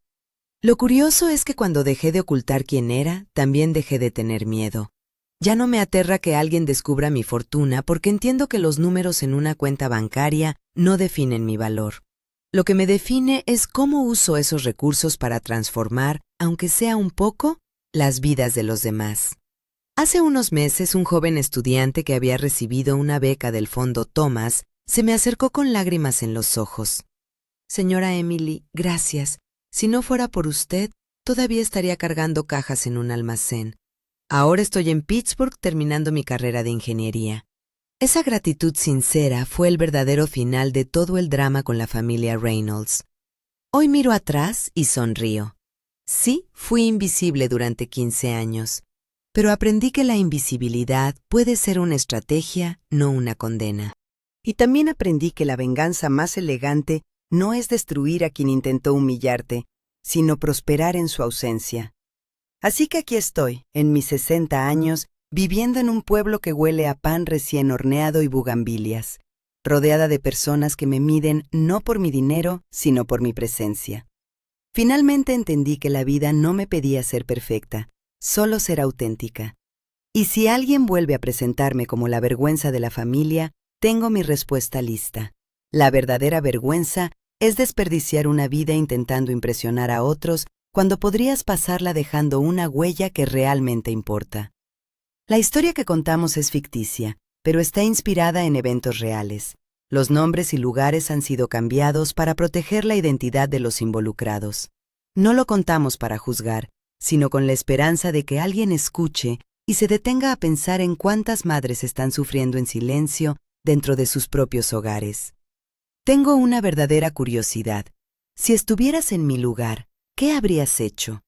Lo curioso es que cuando dejé de ocultar quién era, también dejé de tener miedo. Ya no me aterra que alguien descubra mi fortuna porque entiendo que los números en una cuenta bancaria no definen mi valor. Lo que me define es cómo uso esos recursos para transformar, aunque sea un poco, las vidas de los demás. Hace unos meses, un joven estudiante que había recibido una beca del Fondo Thomas se me acercó con lágrimas en los ojos. Señora Emily, gracias. Si no fuera por usted, todavía estaría cargando cajas en un almacén. Ahora estoy en Pittsburgh terminando mi carrera de ingeniería. Esa gratitud sincera fue el verdadero final de todo el drama con la familia Reynolds. Hoy miro atrás y sonrío. Sí, fui invisible durante 15 años, pero aprendí que la invisibilidad puede ser una estrategia, no una condena. Y también aprendí que la venganza más elegante no es destruir a quien intentó humillarte, sino prosperar en su ausencia. Así que aquí estoy, en mis 60 años, viviendo en un pueblo que huele a pan recién horneado y bugambilias, rodeada de personas que me miden no por mi dinero, sino por mi presencia. Finalmente entendí que la vida no me pedía ser perfecta, solo ser auténtica. Y si alguien vuelve a presentarme como la vergüenza de la familia, tengo mi respuesta lista. La verdadera vergüenza es desperdiciar una vida intentando impresionar a otros cuando podrías pasarla dejando una huella que realmente importa. La historia que contamos es ficticia, pero está inspirada en eventos reales. Los nombres y lugares han sido cambiados para proteger la identidad de los involucrados. No lo contamos para juzgar, sino con la esperanza de que alguien escuche y se detenga a pensar en cuántas madres están sufriendo en silencio dentro de sus propios hogares. Tengo una verdadera curiosidad. Si estuvieras en mi lugar, ¿qué habrías hecho?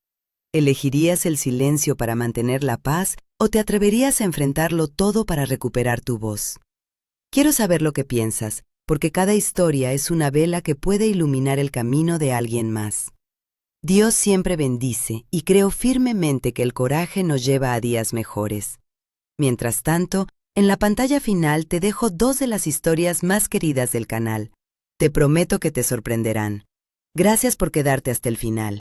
¿Elegirías el silencio para mantener la paz o te atreverías a enfrentarlo todo para recuperar tu voz? Quiero saber lo que piensas, porque cada historia es una vela que puede iluminar el camino de alguien más. Dios siempre bendice y creo firmemente que el coraje nos lleva a días mejores. Mientras tanto, en la pantalla final te dejo 2 de las historias más queridas del canal. Te prometo que te sorprenderán. Gracias por quedarte hasta el final.